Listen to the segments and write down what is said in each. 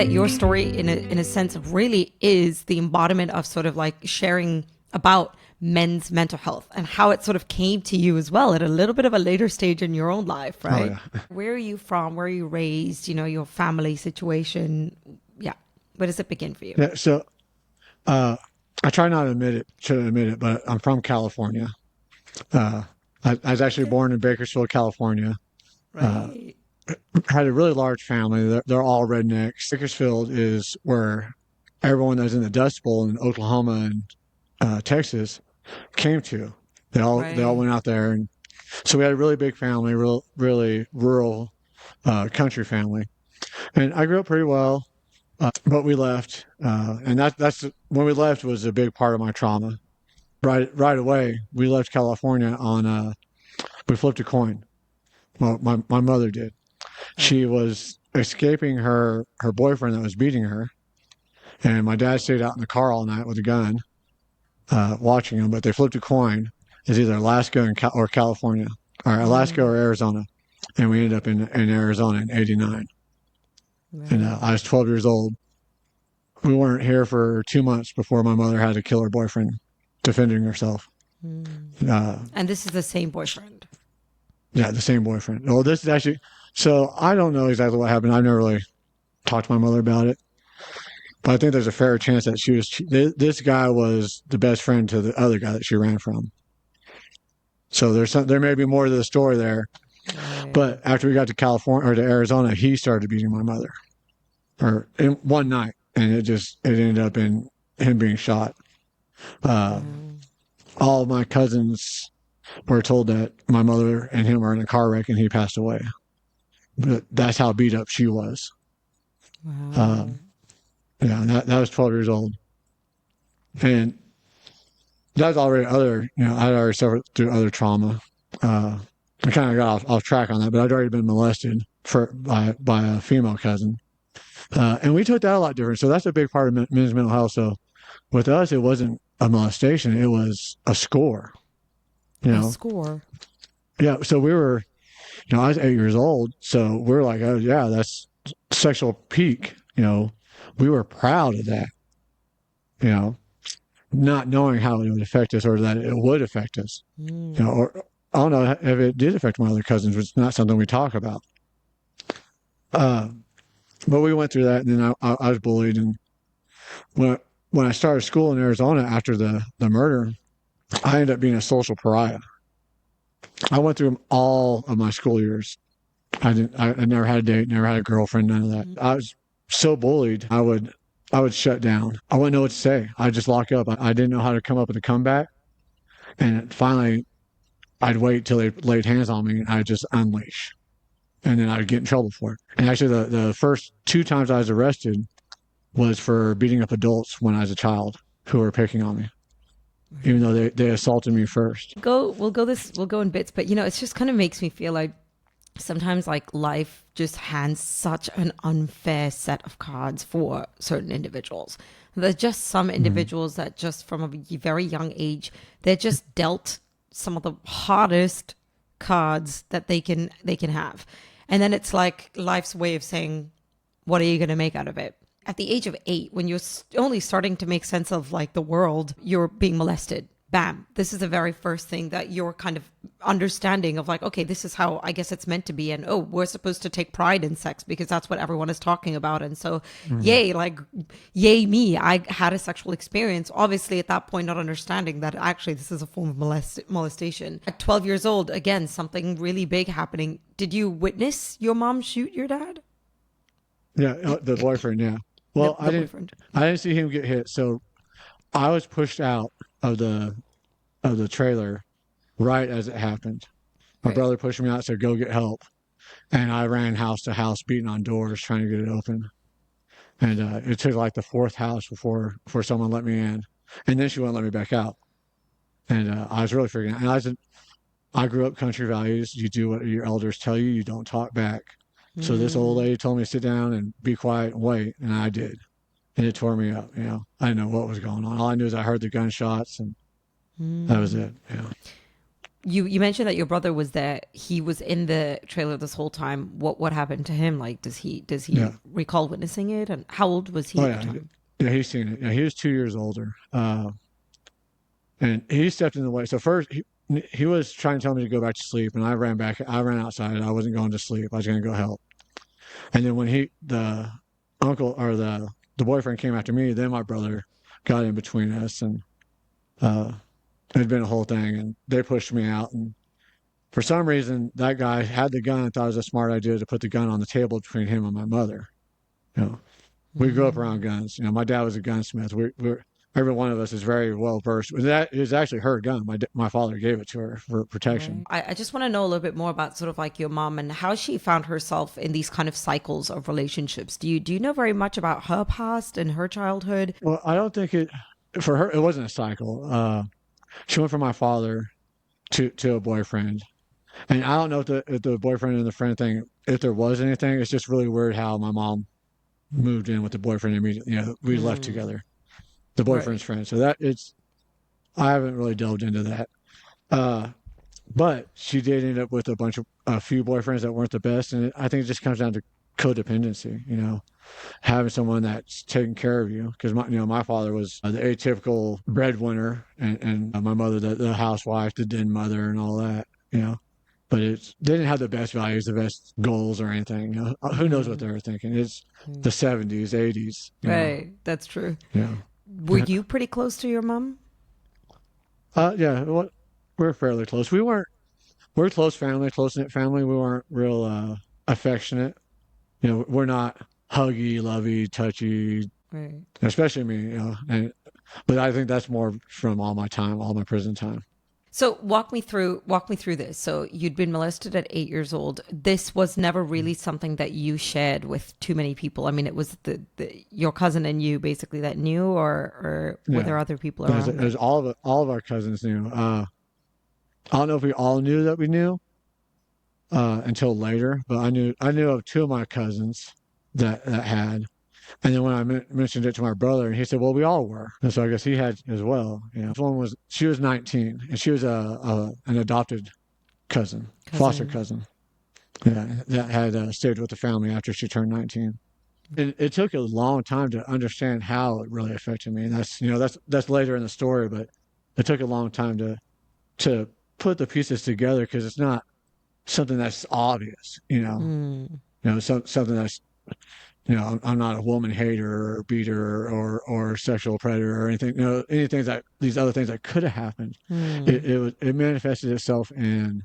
that your story in a sense really is the embodiment of sort of like sharing about men's mental health and how it sort of came to you as well at a little bit of a later stage in your own life, Oh right? yeah. Where are you from? Where are you raised? Your family situation. Yeah. Where does it begin for you? Yeah. So uh, I try not to admit it, but I'm from California. Uh, I was actually Okay. born in Bakersfield, California. Uh, Right. had a really large family. They're all rednecks. Bakersfield is where everyone that's in the Dust Bowl in Oklahoma and Texas came to. They all Right. went out there, and so we had a really big family, really rural country family. And I grew up pretty well, but we left, and that's when we left was a big part of my trauma. Right away, we left California on we flipped a coin. Well, my mother did. Right. She was escaping her boyfriend that was beating her, and my dad stayed out in the car all night with a gun, watching him. But they flipped a coin. It's either Alaska or California, or Alaska Mm, or Arizona, and we ended up in Arizona in '89. And right. I was 12 years old. We weren't here for 2 months before my mother had to kill her boyfriend defending herself. Mm. Uh, And this is the same boyfriend. yeah, the same boyfriend. Well, this is actually, so I don't know exactly what happened. I've never really talked to my mother about it, but I think there's a fair chance that this guy was the best friend to the other guy that she ran from. So there may be more to the story there. Right. But after we got to California or to Arizona, he started beating my mother, or in one night, and it ended up in him being shot. Uh, Wow. all of my cousins were told that my mother and him were in a car wreck and he passed away. But that's how beat up she was. Wow. Um, yeah, that was 12 years old, and that was already I'd already suffered through other trauma. Uh, I kind of got off track on that, but I'd already been molested by a female cousin, and we took that a lot different. So that's a big part of men's mental health. So with us, it wasn't a molestation; it was a score. You A know, score. yeah. So I was 8 years old, so we're like, oh yeah, that's sexual peak. We were proud of that. You know, not knowing how it would affect us or that it would affect us. Mm. Or I don't know if it did affect my other cousins, which is not something we talk about. Uh, but we went through that, and then I was bullied, and when when I started school in Arizona after the murder, I ended up being a social pariah. I went through all of my school years. I never had a date, never had a girlfriend, none of that. Mm. I was so bullied, I would shut down. I wouldn't know what to say. I'd just lock up. I didn't know how to come up with a comeback. And finally, I'd wait till they laid hands on me and I'd just unleash. And then I'd get in trouble for it. And actually, the first two times I was arrested was for beating up adults when I was a child who were picking on me, even though they assaulted me first. We'll go in bits, but it's just kind of makes me feel like sometimes like life just hands such an unfair set of cards for certain individuals. There's just some Mm. individuals that just from a very young age, they're just dealt some of the hardest cards that they can have. And then it's like life's way of saying, what are you going to make out of it? At the age of 8, when you're only starting to make sense of like the world, you're being molested. Bam. This is the very first thing that you're kind of understanding of like, okay, this is how I guess it's meant to be. And oh, we're supposed to take pride in sex because that's what everyone is talking about. And so, Mm. yay, like, yay, me. I had a sexual experience. Obviously, at that point, not understanding that actually this is a form of molestation. At 12 years old, again, something really big happening. Did you witness your mom shoot your dad? Yeah, the boyfriend. Yeah. The, Well, the boyfriend. I didn't see him get hit, so I was pushed out of the trailer right as it happened. My Right. brother pushed me out, said, "Go get help," and I ran house to house, beating on doors, trying to get it open. And it took like the fourth house before someone let me in, and then she wouldn't let me back out. And I was really freaking out. And I grew up country values. You do what your elders tell you. You don't talk back. So this old Mm, lady told me to sit down and be quiet and wait, and I did. And it tore me up. I didn't know what was going on. All I knew is I heard the gunshots, and that was mm. it. Yeah. You mentioned that your brother was there. He was in the trailer this whole time. What happened to him? Like, does he Yeah. recall witnessing it? And how old was he Oh at the yeah. time? Yeah, he's seen it. Yeah, he was 2 years older. And he stepped in the way. So first he was trying to tell me to go back to sleep, and I ran back. I ran outside. I wasn't going to sleep. I was going to go help. And then when the uncle or the boyfriend came after me, then my brother got in between us, and uh, it had been a whole thing. And they pushed me out, and for some reason, that guy had the gun and thought it was a smart idea to put the gun on the table between him and my mother. You know, we grew up around guns. You know, my dad was a gunsmith. We're every one of us is very well versed. That is actually her gun. My father gave it to her for Right. protection. I just want to know a little bit more about sort of like your mom and how she found herself in these kind of cycles of relationships. Do you know very much about her past and her childhood? Well, I don't think it for her. It wasn't a cycle. She went from my father to a boyfriend, and I don't know if the boyfriend and the friend thing, if there was anything. It's just really weird how my mom moved in with the boyfriend immediately. You know, we left Mm, together. The boyfriend's right. friend. So that it's I haven't really delved into that. Uh, but she did end up with a few boyfriends that weren't the best, and I think it just comes down to codependency. You know, having someone that's taking care of you. Because my father was the atypical breadwinner, and my mother the housewife, the den mother, and all that. You know, but they didn't have the best values, the best goals, or anything. You know, who knows what they Mm, were thinking? It's mm. the '70s, '80s. You know, Right. That's true. yeah, Were you pretty close to your mom? yeah. We're fairly close. We're a close family, close knit family. We weren't real affectionate. You know, we're not huggy, lovey, touchy, Right. especially me. You know, but I think that's more from all my prison time. So walk me through this. So you'd been molested at 8 years old. This was never really something that you shared with too many people. I mean, it was your cousin and you basically that knew, or were Yeah, there other people it around was that? all of our cousins knew. I don't know if we all knew that we knew until later, but I knew of two of my cousins that had. And then when I mentioned it to my brother, he said, "Well, we all were." And so I guess he had as well. You know, one was she was 19, and she was a an adopted cousin, foster Cousin. cousin, yeah, that had stayed with the family after she turned 19. It took a long time to understand how it really affected me. And that's later in the story, but it took a long time to put the pieces together because it's not something that's obvious. Mm, Something that's I'm not a woman hater or beater or sexual predator or anything. Anything that these other things that could have happened. mm, It manifested itself in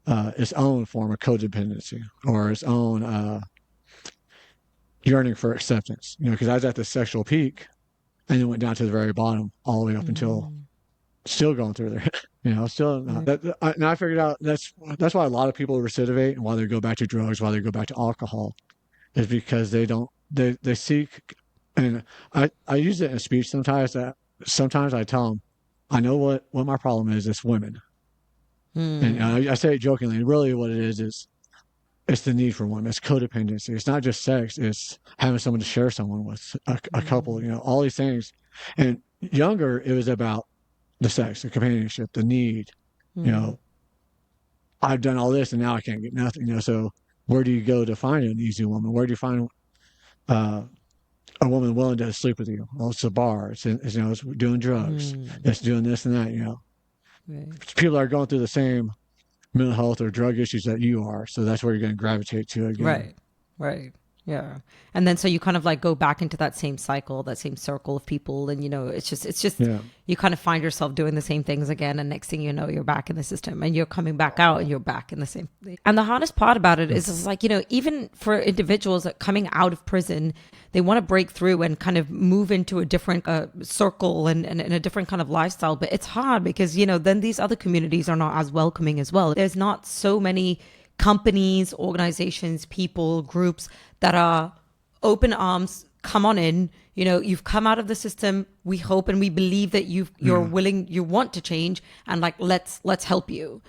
its own form of codependency or its own yearning for acceptance. Because I was at the sexual peak and then went down to the very bottom all the way up until mm, still going through there. Still not. right. And I figured out that's why a lot of people recidivate and why they go back to drugs, why they go back to alcohol, is because they don't they seek. And I use it in speech sometimes. That sometimes I tell them, I know what my problem is. It's women, and Mm, I say it jokingly. And really, what it is it's the need for women. It's codependency. It's not just sex. It's having someone to share someone with, a couple. mm, All these things. And younger, it was about the sex, the companionship, the need. You mm, know, I've done all this and now I can't get nothing. So where do you go to find an easy woman? Where do you find uh, a woman willing to sleep with you? Well, it's a bar. It's doing drugs. mm, It's doing this and that. right. People are going through the same mental health or drug issues that you are. So that's where you're going to gravitate to again. Right. Right. Yeah. And then so you kind of like go back into that same cycle, that same circle of people. And, it's just, Yeah. you kind of find yourself doing the same things again. And next thing you know, you're back in the system and you're coming back out and you're back in the same thing. And the hardest part about it is it's like, even for individuals that coming out of prison, they want to break through and kind of move into a different circle and a different kind of lifestyle. But it's hard because, then these other communities are not as welcoming as well. There's not so many companies, organizations, people, groups that are open arms, come on in. You've come out of the system. We hope and we believe that you're Yeah. willing, you want to change, and like let's help you.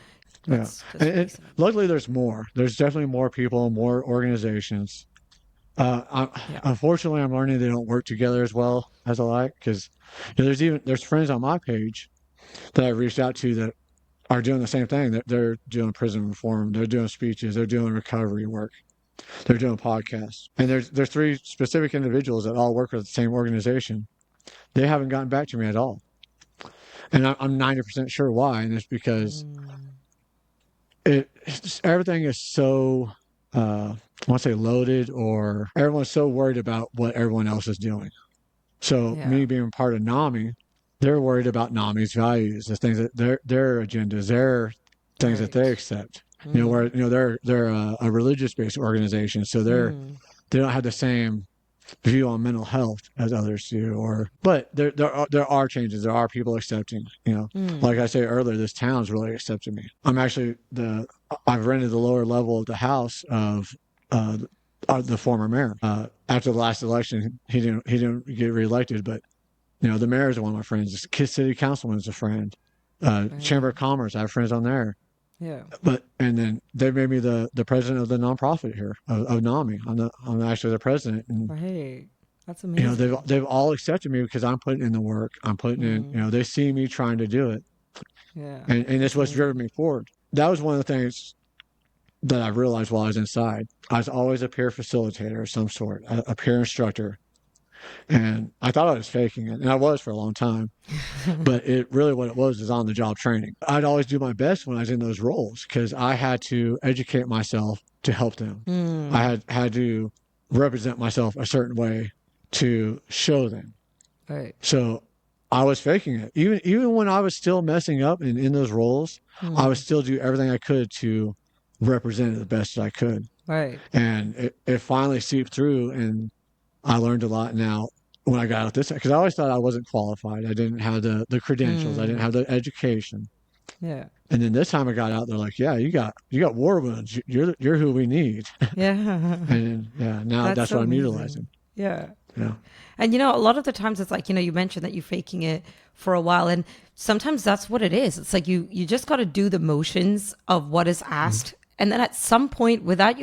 Yeah. That's And, really and sad. luckily, there's more. There's definitely more people, more organizations. Yeah. Unfortunately, I'm learning they don't work together as well as I like because there's friends on my page that I reached out to that are doing the same thing. They're doing prison reform. They're doing speeches. They're doing recovery work. They're doing podcasts. And there's three specific individuals that all work with the same organization. They haven't gotten back to me at all. And I'm 90% sure why. And it's because everything is so, I want to say loaded, or everyone's so worried about what everyone else is doing. So me being part of NAMI, they're worried about NAMI's values, the things that their agendas, their things that they accept. You know, where they're a religious based organization, so they don't have the same view on mental health as others do. But there are changes. There are people accepting. You know, like I say earlier, this town's really accepted me. I've rented the lower level of the house of the former mayor. After the last election, he didn't get reelected, but the mayor is one of my friends. The city councilman is a friend. Chamber of Commerce, I have friends on there. Yeah. And then they made me the president of the nonprofit here of NAMI. I'm actually the president. And, right. That's amazing. They've all accepted me because I'm putting in the work. I'm putting in. They see me trying to do it. Yeah. And it's what's driven me forward. That was one of the things that I realized while I was inside. I was always a peer facilitator of some sort, a peer instructor. And I thought I was faking it, and I was for a long time. But what it was is on-the-job training. I'd always do my best when I was in those roles because I had to educate myself to help them. I had to represent myself a certain way to show them. Right. So I was faking it. Even when I was still messing up and in those roles, I would still do everything I could to represent it the best that I could. Right. And it finally seeped through, and I learned a lot now when I got out this, because I always thought I wasn't qualified. I didn't have the credentials. I didn't have the education. Yeah. And then this time I got out, they're like, "Yeah, you got war wounds. You're who we need." Yeah. And now that's so what I'm amazing. utilizing. Yeah. Yeah. And a lot of the times it's like, you mentioned that you're faking it for a while, and sometimes that's what it is. It's like you just got to do the motions of what is asked. And then at some point, without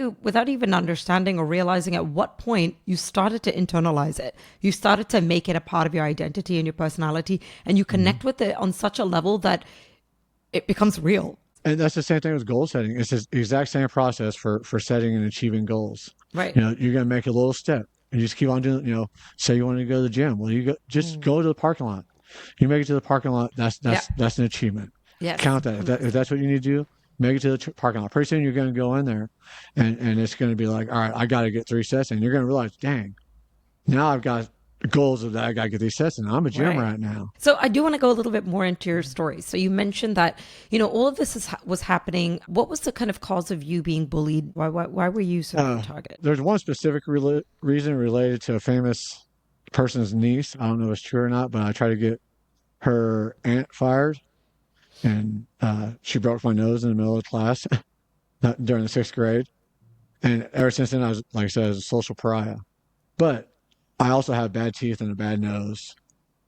even understanding or realizing at what point, you started to internalize it. You started to make it a part of your identity and your personality, and you connect with it on such a level that it becomes real. And that's the same thing with goal setting. It's the exact same process for setting and achieving goals. Right. You're going to make a little step, and you just keep on doing. Say you want to go to the gym. Well, go to the parking lot. You make it to the parking lot. That's an achievement. Yes. Count that. If that's what you need to do. Make it to the parking lot. Pretty soon you're going to go in there and it's going to be like, all right, I got to get 3 sets in. You're going to realize, dang, now I've got goals of that. I got to get these sets in. I'm a gym right now. So I do want to go a little bit more into your story. So you mentioned that, all of this was happening. What was the kind of cause of you being bullied? Why were you sort of a target? There's one specific reason related to a famous person's niece. I don't know if it's true or not, but I tried to get her aunt fired. And she broke my nose in the middle of class during the 6th grade. And ever since then, I was, like I said, a social pariah. But I also have bad teeth and a bad nose.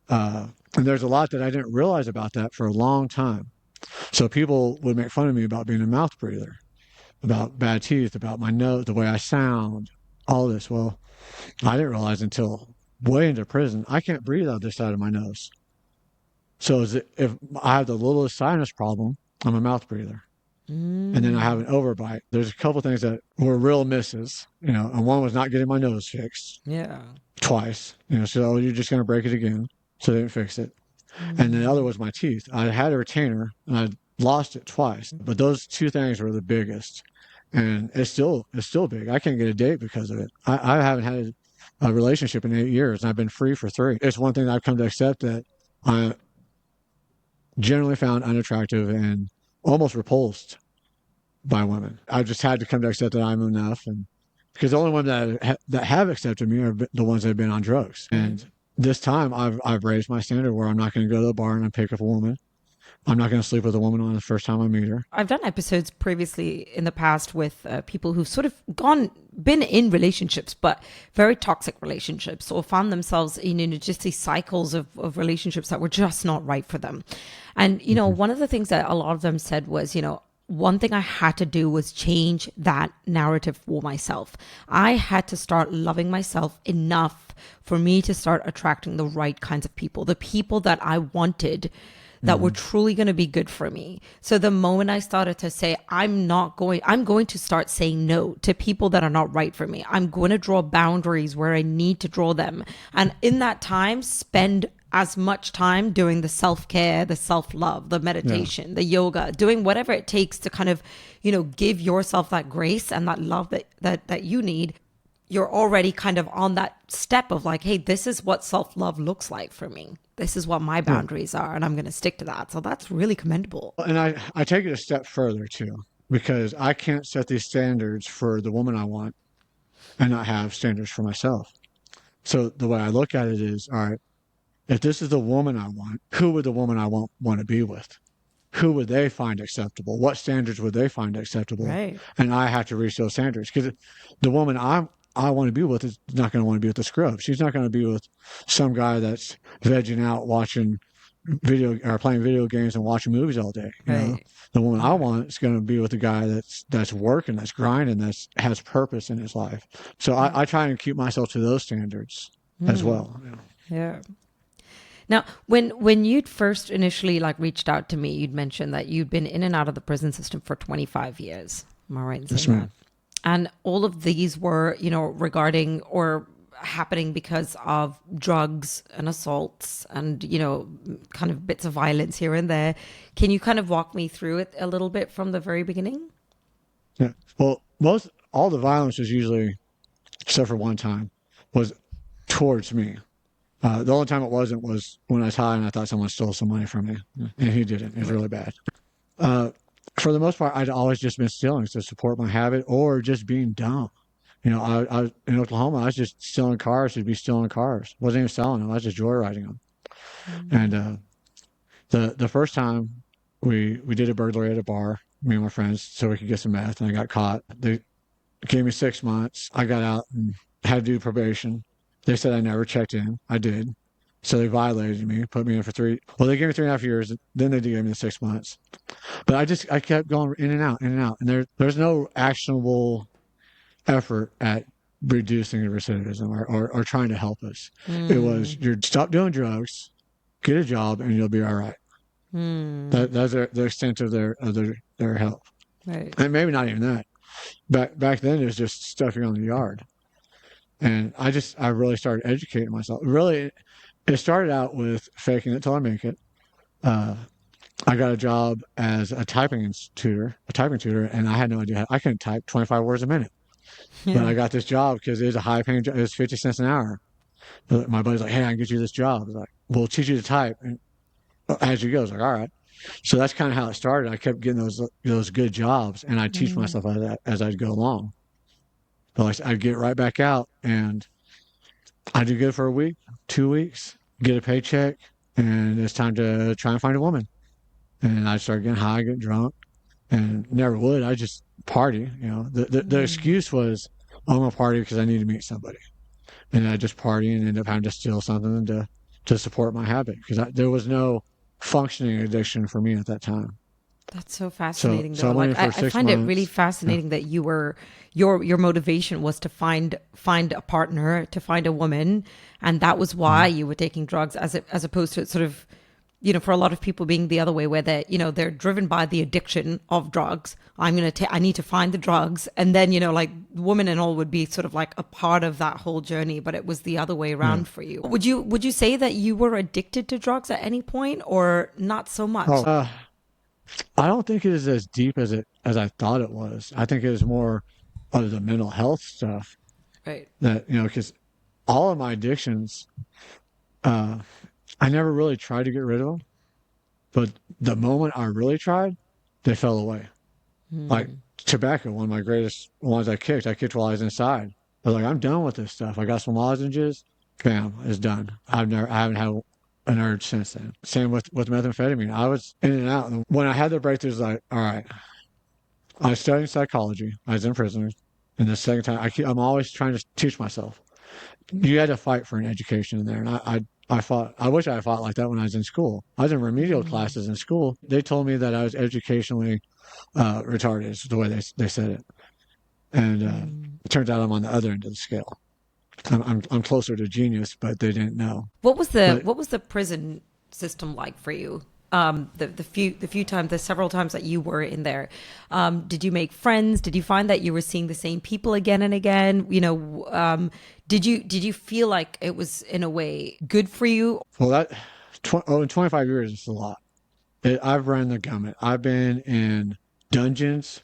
And there's a lot that I didn't realize about that for a long time. So people would make fun of me about being a mouth breather, about bad teeth, about my nose, the way I sound, all this. Well, I didn't realize until way into prison, I can't breathe out this side of my nose. So if I have the littlest sinus problem, I'm a mouth breather. And then I have an overbite. There's a couple things that were real misses, and one was not getting my nose fixed. Yeah. Twice. So you're just going to break it again. So they didn't fix it. And the other was my teeth. I had a retainer and I lost it twice. But those 2 things were the biggest. And it's still big. I can't get a date because of it. I haven't had a relationship in 8 years, and I've been free for 3. It's one thing that I've come to accept that I generally found unattractive and almost repulsed by women. I've just had to come to accept that I'm enough, and because the only women that have accepted me are the ones that have been on drugs. And this time I've raised my standard where I'm not going to go to the bar and pick up a woman. I'm not going to sleep with a woman on the first time I meet her. I've done episodes previously in the past with people who've sort of been in relationships, but very toxic relationships, or found themselves in just these cycles of relationships that were just not right for them. And, one of the things that a lot of them said was, one thing I had to do was change that narrative for myself. I had to start loving myself enough for me to start attracting the right kinds of people, the people that I wanted, that were truly going to be good for me. So the moment I started to say, I'm going to start saying no to people that are not right for me. I'm going to draw boundaries where I need to draw them. And in that time, spend as much time doing the self-care, the self-love, the meditation, the yoga, doing whatever it takes to kind of, give yourself that grace and that love that you need. You're already kind of on that step of like, hey, this is what self-love looks like for me. This is what my boundaries are, and I'm going to stick to that. So that's really commendable. And I take it a step further too, because I can't set these standards for the woman I want and not have standards for myself. So the way I look at it is, all right, if this is the woman I want, who would the woman I want to be with? Who would they find acceptable? What standards would they find acceptable? Right. And I have to reach those standards, because the woman I want to be with is not going to want to be with the scrub. She's not going to be with some guy that's vegging out watching playing video games and watching movies all day. You know? The woman I want is going to be with a guy that's working, that's grinding, has purpose in his life. So I try and keep myself to those standards as well. Yeah. Now, when you'd first initially reached out to me, you'd mentioned that you'd been in and out of the prison system for 25 years. Am I right in saying that? And all of these were, regarding or happening because of drugs and assaults and, kind of bits of violence here and there. Can you kind of walk me through it a little bit from the very beginning? Yeah. Well, all the violence was usually, except for one time, was towards me. The only time it wasn't was when I was high and I thought someone stole some money from me, and he didn't. It was really bad. For the most part, I'd always just been stealing to support my habit or just being dumb. I in Oklahoma, I was just stealing cars to be stealing cars. Wasn't even selling them. I was just joyriding them. And the first time we did a burglary at a bar, me and my friends, so we could get some meth, and I got caught. They gave me 6 months. I got out and had to do probation. They said I never checked in. I did. So they violated me, put me in for they gave me 3.5 years. Then they did give me the 6 months. But I kept going in and out, in and out. And there's no actionable effort at reducing the recidivism or trying to help us. It was, stop doing drugs, get a job, and you'll be all right. That's the extent of their help. Right. And maybe not even that. Back then, it was just stuffing on the yard. And I really started educating myself. Really, it started out with faking it till I make it. I got a job as a typing tutor, and I had no idea. I couldn't type 25 words a minute. Yeah. But I got this job because it was a high-paying job. It was 50 cents an hour. But my buddy's like, hey, I can get you this job. I was like, we'll teach you to type. And as you go, I was like, all right. So that's kind of how it started. I kept getting those good jobs, and I'd teach myself out of that as I'd go along. But I'd get right back out, and I'd do good for a week, 2 weeks, get a paycheck, and it's time to try and find a woman. And I'd start getting high, get drunk, and never would. I just party. The excuse was, I'm going to party because I need to meet somebody. And I just party and end up having to steal something to support my habit, because there was no functioning addiction for me at that time. That's so fascinating. So I find it really fascinating that you were your motivation was to find a partner, to find a woman, and that was why you were taking drugs, as opposed to sort of, for a lot of people being the other way, where they're driven by the addiction of drugs. I need to find the drugs, and then women and all would be sort of like a part of that whole journey, but it was the other way around for you. Would you say that you were addicted to drugs at any point, or not so much? I don't think it is as deep as I thought it was. I think it is more of the mental health stuff. Right. That, because all of my addictions, I never really tried to get rid of them. But the moment I really tried, they fell away. Like tobacco, one of my greatest ones I kicked while I was inside. I was like, I'm done with this stuff. I got some lozenges, bam, it's done. I haven't had an urge since then. Same with methamphetamine. I was in and out. And when I had the breakthroughs, like, all right, I was studying psychology. I was in prison. And the second time, I'm always trying to teach myself. You had to fight for an education in there. And I fought. I wish I had fought like that when I was in school. I was in remedial classes in school. They told me that I was educationally retarded, is the way they said it. And it turns out I'm on the other end of the scale. I'm closer to genius, but they didn't know. What was the prison system like for you? the several times that you were in there, did you make friends? Did you find that you were seeing the same people again and again? Did you feel like it was in a way good for you? Well, in 25 years, it's a lot. I've run the gamut. I've been in dungeons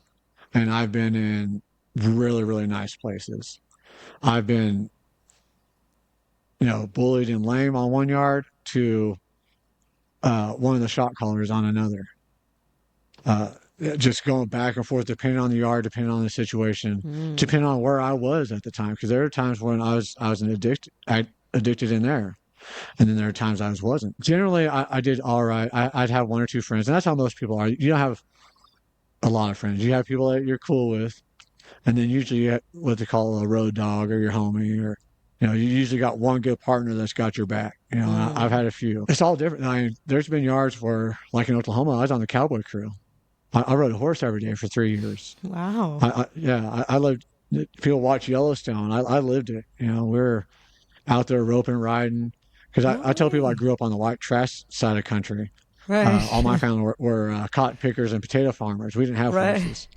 and I've been in really, really nice places. I've been, bullied and lame on one yard to one of the shot callers on another. Uh, just going back and forth, depending on the yard, depending on the situation, Mm. depending on where I was at the time. Because there are times when I was addicted in there, and then there are times I wasn't. Generally, I did all right. I'd have one or two friends, and that's how most people are. You don't have a lot of friends. You have people that you're cool with, and then usually you have what they call a road dog or your homie, or you usually got one good partner that's got your back. And I've Mm. had a few. It's all different. I mean, there's been yards where, like in Oklahoma, I was on the cowboy crew. I rode a horse every day for 3 years. Wow. I lived. People watch Yellowstone. I lived it. We're out there roping, riding. Because I Oh, tell people I really? grew up on the white trash side of country. Right. All my family were cotton pickers and potato farmers. We didn't have Right. horses.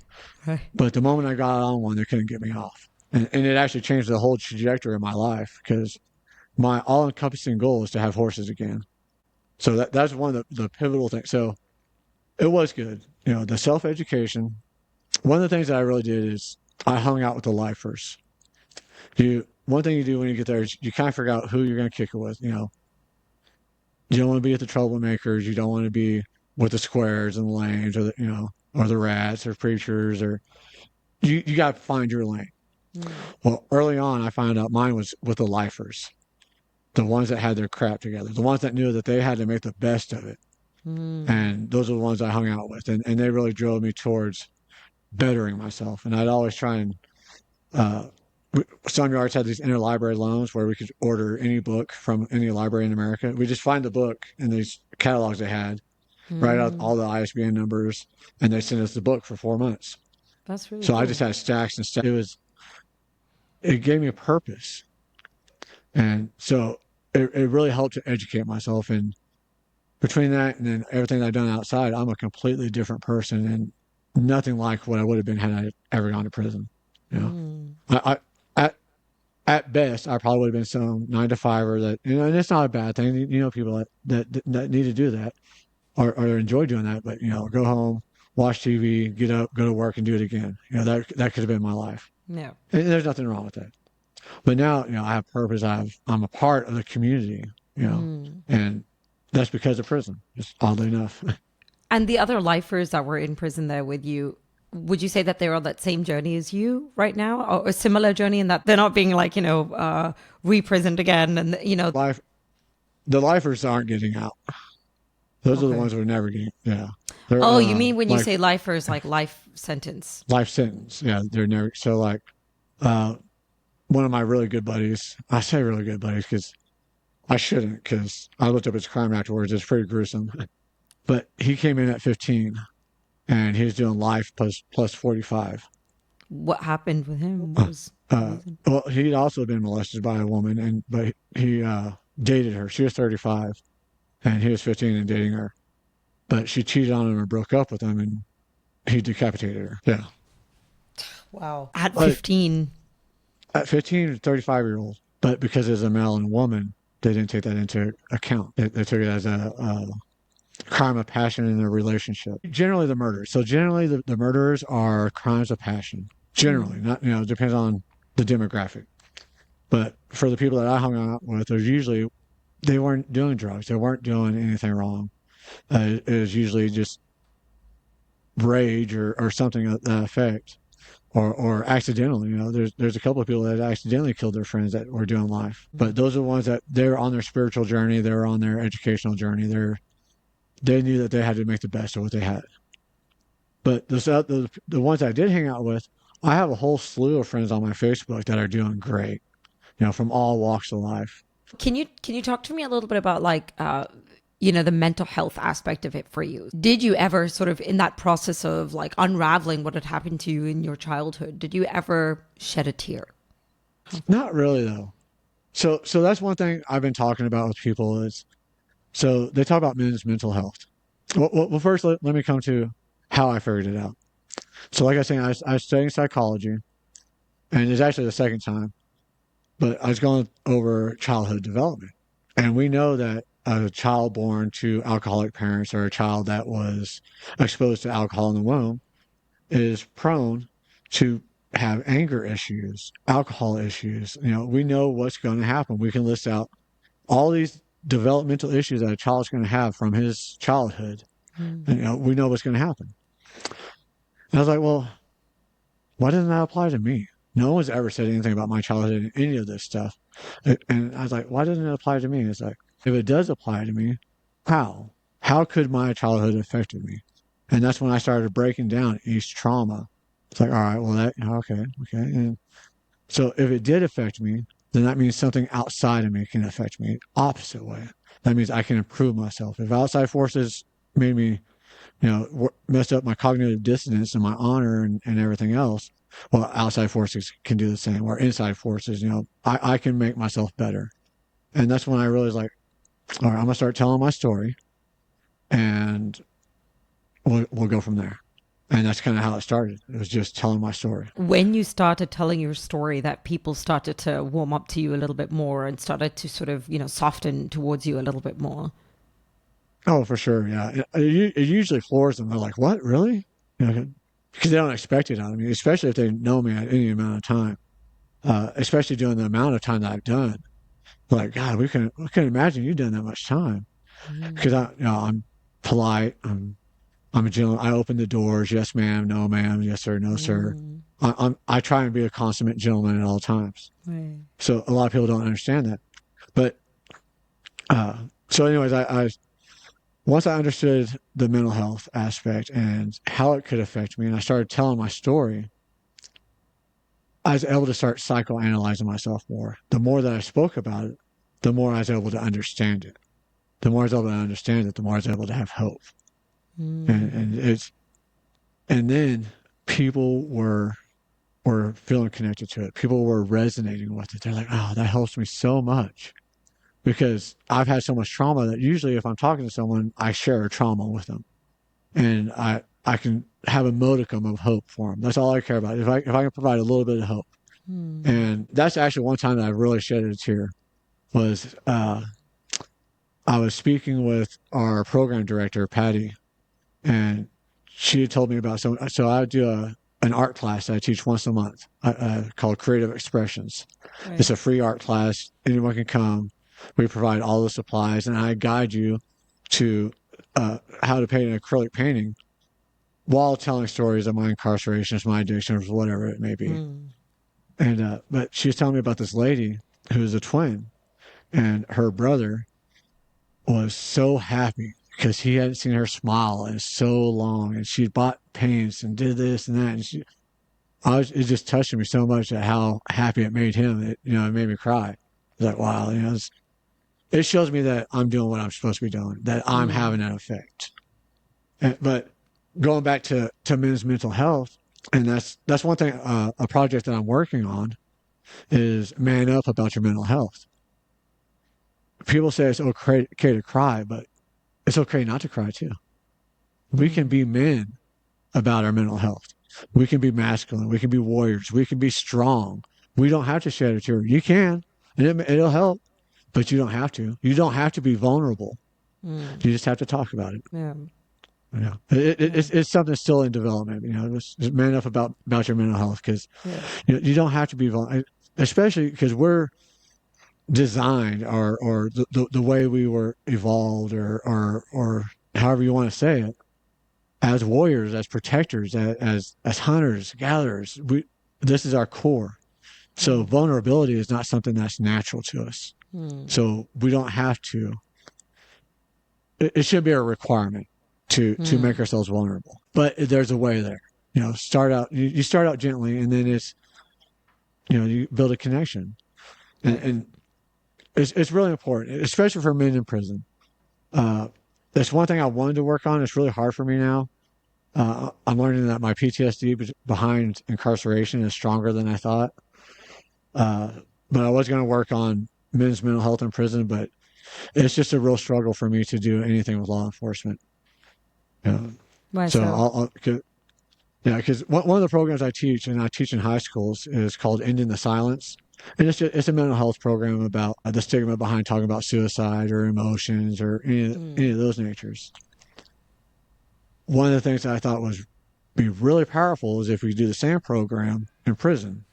Right. But the moment I got on one, they couldn't get me off. And it actually changed the whole trajectory of my life because my all encompassing goal is to have horses again. So that's one of the pivotal things. So it was good. The self education. One of the things that I really did is I hung out with the lifers. One thing you do when you get there is you kind of figure out who you're going to kick it with. You don't want to be with the troublemakers. You don't want to be with the squares and the lanes or the rats or preachers or you got to find your lane. Mm. Well, early on, I found out mine was with the lifers, the ones that had their crap together, the ones that knew that they had to make the best of it. Mm. And those are the ones I hung out with. And they really drove me towards bettering myself. And I'd always try and, uh, some yards had these interlibrary loans where we could order any book from any library in America. We just find the book in these catalogs they had, write out Mm. all the ISBN numbers, and they send us the book for 4 months. That's really So I just cool. had stacks and stacks. It gave me a purpose. And so it really helped to educate myself. And between that and then everything I've done outside, I'm a completely different person and nothing like what I would have been had I ever gone to prison. You know, Mm. at at best, I probably would have been some 9 to 5er that, and it's not a bad thing. People that need to do that or enjoy doing that, but go home, watch TV, get up, go to work, and do it again. That could have been my life. Yeah. And there's nothing wrong with that. But now, I have purpose. I'm a part of the community, Mm. and that's because of prison. Just oddly enough. And the other lifers that were in prison there with you, would you say that they're on that same journey as you right now, or a similar journey in that they're not being like, reprisoned again? And, Life, the lifers aren't getting out. Those are the okay. ones who are never getting. Yeah, they're Oh, you mean when you like say lifers, like life sentence? life sentence. Yeah, they're never. So like, uh, one of my really good buddies. I say really good buddies because I shouldn't, because I looked up his crime afterwards. It's pretty gruesome. But he came in at 15 and he was doing life plus 45. What happened with him? What Uh, was the reason? well, he'd also been molested by a woman, but he dated her. She was 35 and he was 15 and dating her. But she cheated on him and broke up with him and he decapitated her. Yeah. Wow. At But 15. at 15, 35-year-old. But because it's a male and a woman, they didn't take that into account. They took it as a crime of passion in their relationship. Generally, the murders. So generally, the murders are crimes of passion. Generally, Mm. not it depends on the demographic. But for the people that I hung out with, there's usually they weren't doing drugs. They weren't doing anything wrong. It was usually just rage or something of that effect, or accidentally. There's a couple of people that accidentally killed their friends that were doing life. But those are the ones that they're on their spiritual journey. They're on their educational journey. They knew that they had to make the best of what they had. But the ones I did hang out with, I have a whole slew of friends on my Facebook that are doing great, from all walks of life. Can you talk to me a little bit about like the mental health aspect of it for you? Did you ever sort of in that process of like unraveling what had happened to you in your childhood, did you ever shed a tear? Not really though. So that's one thing I've been talking about with people is so they talk about men's mental health. Well, first, let me come to how I figured it out. So, like I was saying, I was studying psychology, and it's actually the second time, but I was going over childhood development. And we know that a child born to alcoholic parents or a child that was exposed to alcohol in the womb is prone to have anger issues, alcohol issues. We know what's going to happen. We can list out all these developmental issues that a child's going to have from his childhood. Mm. And, we know what's going to happen. And I was like, well, why doesn't that apply to me? No one's ever said anything about my childhood in any of this stuff. And I was like, why doesn't it apply to me? It's like, if it does apply to me, how? How could my childhood affect me? And that's when I started breaking down each trauma. It's like, all right, well, okay. And so if it did affect me, then that means something outside of me can affect me opposite way. That means I can improve myself. If outside forces made me messed up my cognitive dissonance and my honor and everything else. Well, outside forces can do the same, or inside forces, I can make myself better. And that's when I realized, like, all right, I'm going to start telling my story and we'll go from there. And that's kind of how it started. It was just telling my story. When you started telling your story, that people started to warm up to you a little bit more and started to sort of, soften towards you a little bit more. Oh, for sure. Yeah. It usually floors them. They're like, what? Really? Because they don't expect it out of me, especially if they know me at any amount of time, especially doing the amount of time that I've done. Like, God, we couldn't imagine you done that much time. Because Mm. I'm polite. I'm a gentleman. I open the doors. Yes, ma'am. No, ma'am. Yes, sir. No, sir. Mm. I try and be a consummate gentleman at all times. Right. So a lot of people don't understand that. But uh, so, anyways, I once I understood the mental health aspect and how it could affect me, and I started telling my story, I was able to start psychoanalyzing myself more. The more that I spoke about it, the more I was able to understand it. The more I was able to understand it, the more I was able to have hope. And, Mm. and it's and then people were feeling connected to it. People were resonating with it. They're like, oh, that helps me so much. Because I've had so much trauma that usually if I'm talking to someone, I share a trauma with them. And I can have a modicum of hope for them. That's all I care about. If I can provide a little bit of hope. Mm. And that's actually one time that I really shed a tear was I was speaking with our program director, Patty, and she had told me about so I do an art class that I teach once a month called Creative Expressions. It's Right. a free art class. Anyone can come. We provide all the supplies, and I guide you to how to paint an acrylic painting while telling stories of my incarcerations, my addictions, whatever it may be. Mm. And but she was telling me about this lady who's a twin, and her brother was so happy because he hadn't seen her smile in so long, and she bought paints and did this and that, and it just touched me so much at how happy it made him. It made me cry. It's like, wow, it shows me that I'm doing what I'm supposed to be doing, that I'm Mm. having an effect. But going back to men's mental health, and that's one thing, a project that I'm working on is man up about your mental health. People say it's okay to cry, but it's okay not to cry too. We can Mm. be men about our mental health. We can be masculine. We can be warriors. We can be strong. We don't have to shed a tear. You can, and it'll help, but you don't have to. You don't have to be vulnerable. Mm. You just have to talk about it. Yeah. Yeah. It's something still in development. Just man up about your mental health because Yeah. you don't have to be vulnerable, especially because we're designed or the way we were evolved or however you want to say it as warriors, as protectors, as hunters, gatherers. This is our core. So Mm. vulnerability is not something that's natural to us. Mm. So we don't have to. It should be a requirement to make Mm. ourselves vulnerable. But there's a way there. Start out. You start out gently, and then you build a connection, Right. and it's really important, especially for men in prison. That's one thing I wanted to work on. It's really hard for me now. I'm learning that my PTSD behind incarceration is stronger than I thought. Uh, but I was going to work on men's mental health in prison, but it's just a real struggle for me to do anything with law enforcement. Yeah. Why So so? yeah, because one of the programs I teach, and I teach in high schools, is called Ending the Silence. And it's a mental health program about the stigma behind talking about suicide or emotions or any of those natures. One of the things that I thought was be really powerful is if we do the same program in prison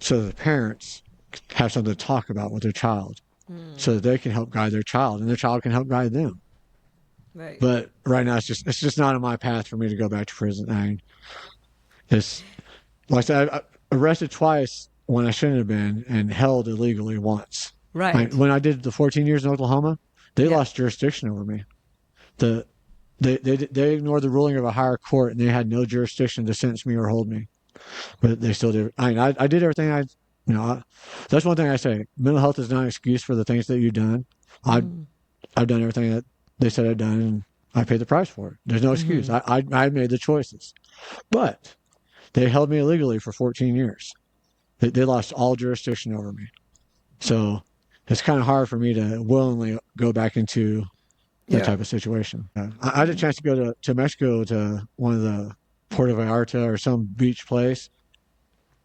so that the parents have something to talk about with their child so that they can help guide their child and their child can help guide them. Right. But right now, it's just not on my path for me to go back to prison. I mean, it's like I said, I arrested twice when I shouldn't have been and held illegally once. Right. When I did the 14 years in Oklahoma, they Yeah. lost jurisdiction over me. The they ignored the ruling of a higher court and they had no jurisdiction to sentence me or hold me. But they still did. I mean, I did everything that's one thing I say. Mental health is not an excuse for the things that you've done. I Mm. I've done everything that they said I'd done, and I paid the price for it. There's no excuse. Hmm. I made the choices, but they held me illegally for 14 years. They lost all jurisdiction over me. So it's kind of hard for me to willingly go back into that Yeah. type of situation. I had a chance to go to Mexico to one of the Puerto Vallarta or some beach place.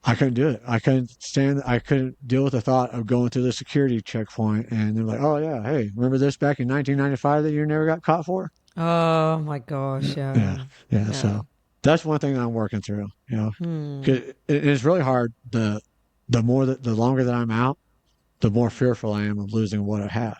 I couldn't do it. I couldn't deal with the thought of going through the security checkpoint and they're like, oh, yeah, hey, remember this back in 1995 that you never got caught for? Oh my gosh. Yeah. Yeah. Yeah. Yeah. So that's one thing that I'm working through, you know, Hmm. 'cause it's really hard. The longer that I'm out, the more fearful I am of losing what I have,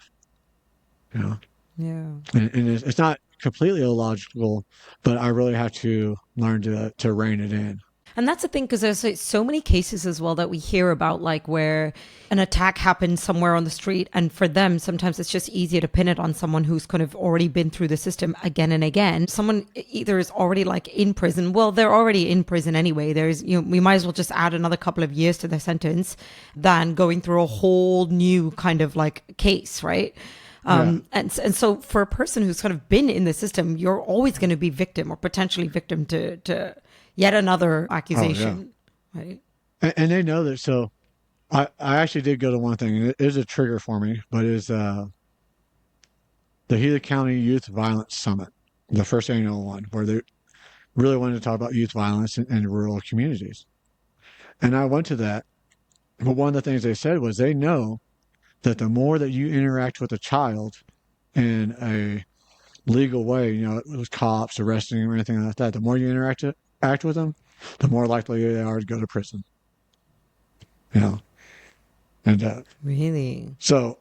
you know, Yeah. and it's not completely illogical, but I really have to learn to rein it in. And that's the thing, because there's like so many cases as well that we hear about, like where an attack happens somewhere on the street. And for them, sometimes it's just easier to pin it on someone who's kind of already been through the system again and again. Someone either is already like in prison. Well, they're already in prison anyway. We might as well just add another couple of years to their sentence than going through a whole new kind of like case, right? Yeah. And so for a person who's kind of been in the system, you're always going to be victim or potentially victim to yet another Oh, yeah. accusation, right? And they know that. So I actually did go to one thing, and it is a trigger for me, but it's the Gila County Youth Violence Summit, the first annual one, where they really wanted to talk about youth violence in rural communities. And I went to that, but one of the things they said was they know that the more that you interact with a child in a legal way, with cops arresting them or anything like that, the more you act with them, the more likely they are to go to prison. You know, and Really? so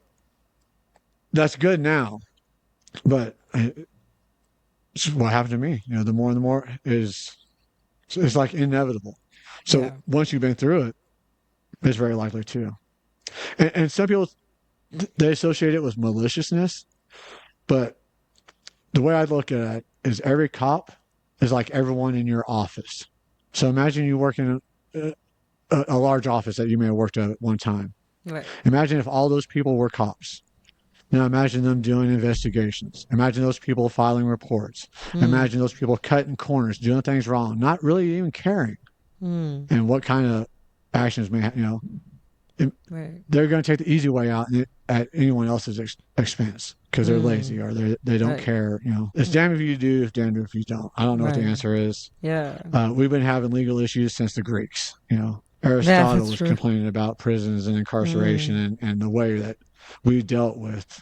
that's good now, but it's what happened to me. The more and the more is it's like inevitable. So Yeah. once you've been through it, it's very likely too. And some people they associate it with maliciousness, but the way I look at it is every cop is like everyone in your office. So imagine you work in a large office that you may have worked at one time. Right. Imagine if all those people were cops. Now imagine them doing investigations. Imagine those people filing reports. Hmm. Imagine those people cutting corners, doing things wrong, not really even caring. Hmm. And what kind of actions may Right. they're going to take the easy way out at anyone else's expense because they're lazy Hmm. or they don't Right. care. It's damned if you do, it's damned if you don't. I don't know what the Right. answer is. Yeah. We've been having legal issues since the Greeks. Yeah, Aristotle that's was true. complaining about prisons and incarceration Hmm. and the way that we dealt with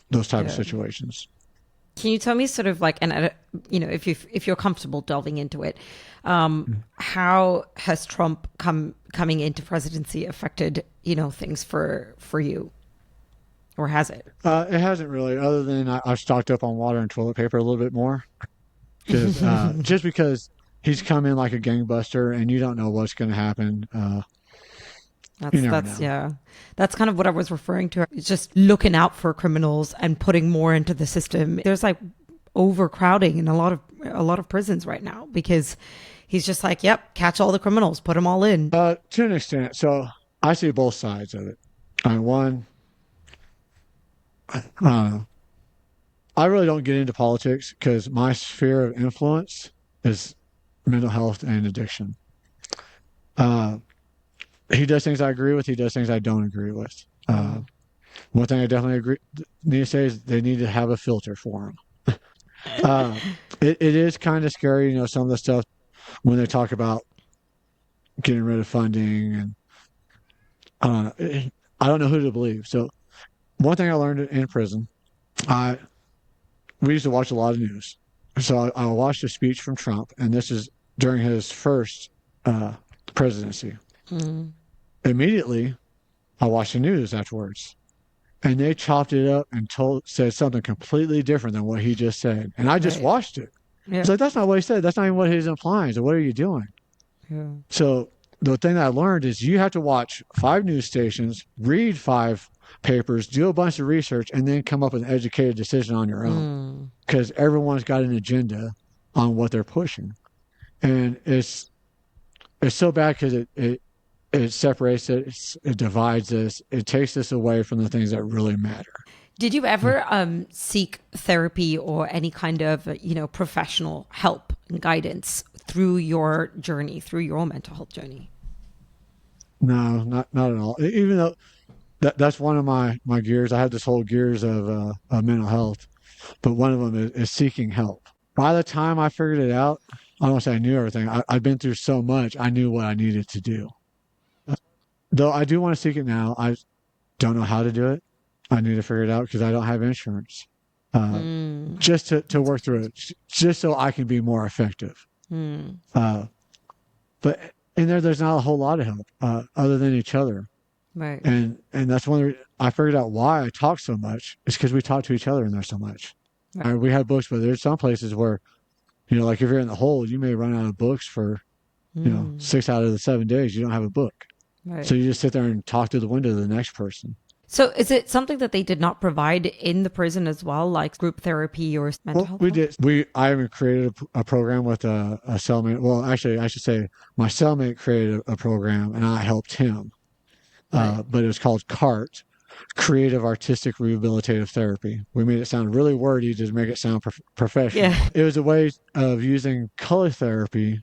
those type of Yeah. situations. Can you tell me sort of like, and if you're comfortable delving into it, how has Trump coming into presidency affected things for you, or has it? It hasn't really, other than I've stocked up on water and toilet paper a little bit more, because just because he's come in like a gangbuster and you don't know what's going to happen. You never That's know. yeah. That's kind of what I was referring to. It's just looking out for criminals and putting more into the system. There's like overcrowding in a lot of prisons right now because he's just like, yep, catch all the criminals, put them all in. To an extent. So I see both sides of it. One, I don't know. I really don't get into politics because my sphere of influence is mental health and addiction. Uh, he does things I agree with. He does things I don't agree with. Mm. One thing I definitely need to say is they need to have a filter for him. uh, it is kind of scary, some of the stuff when they talk about getting rid of funding, and I don't know who to believe. So one thing I learned in prison, I we used to watch a lot of news. So I watched a speech from Trump, and this is during his first uh, presidency. Mm, Immediately, I watched the news afterwards, and they chopped it up and said something completely different than what he just said. And I just right. watched it. Yeah. It's like, that's not what he said. That's not even what he's implying. So what are you doing? Yeah. So the thing that I learned is you have to watch 5 news stations, read 5 papers, do a bunch of research, and then come up with an educated decision on your own. Mm, Because everyone's got an agenda on what they're pushing, and it's so bad because it separates us, it divides us, it takes us away from the things that really matter. Did you ever seek therapy or any kind of, professional help and guidance through your journey, through your mental health journey? No, not at all. Even though that's one of my gears. I have this whole gears of mental health, but one of them is seeking help. By the time I figured it out, I don't say I knew everything. I've been through so much. I knew what I needed to do. Though I do want to seek it now. I don't know how to do it. I need to figure it out because I don't have insurance. Mm, Just to work through it, just so I can be more effective. mm, Uh, but in there's not a whole lot of help other than each other. right. And that's I figured out why I talk so much. It's because we talk to each other in there so much. Right. We have books, but there's some places where, like if you're in the hole, you may run out of books for, Mm, 6 out of the 7 days, you don't have a book. right. So you just sit there and talk to the window of the next person. So is it something that they did not provide in the prison as well, like group therapy or mental Well, health we help? did. I even created a program with a cellmate. Well, actually, I should say my cellmate created a program and I helped him. Right. But it was called CART, Creative Artistic Rehabilitative Therapy. We made it sound really wordy to make it sound professional. Yeah. It was a way of using color therapy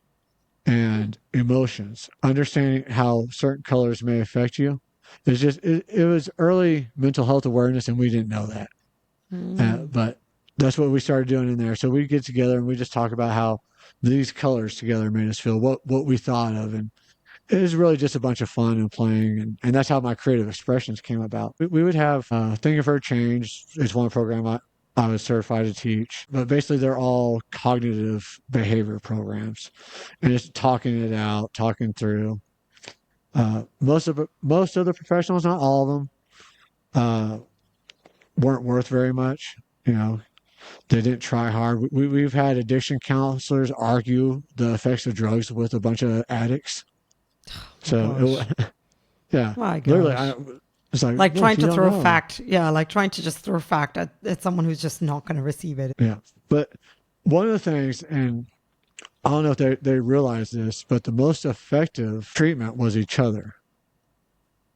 and emotions, understanding how certain colors may affect you. It was early mental health awareness, and we didn't know that. Mm, But that's what we started doing in there. So we get together and we just talk about how these colors together made us feel, what we thought of, and it was really just a bunch of fun and playing, and that's how my creative expressions came about. We would have Thinking for a Change is one program I was certified to teach, but basically they're all cognitive behavior programs, and it's talking it out, talking through. Most of the professionals, not all of them, uh, weren't worth very much. You know, they didn't try hard. We've had addiction counselors argue the effects of drugs with a bunch of addicts. my gosh. So yeah, My literally, gosh. it's like, Like look, trying you to don't throw a know. fact. Yeah, like trying to just throw a fact at someone who's just not going to receive it. Yeah, but one of the things, and I don't know if they realize this, but the most effective treatment was each other,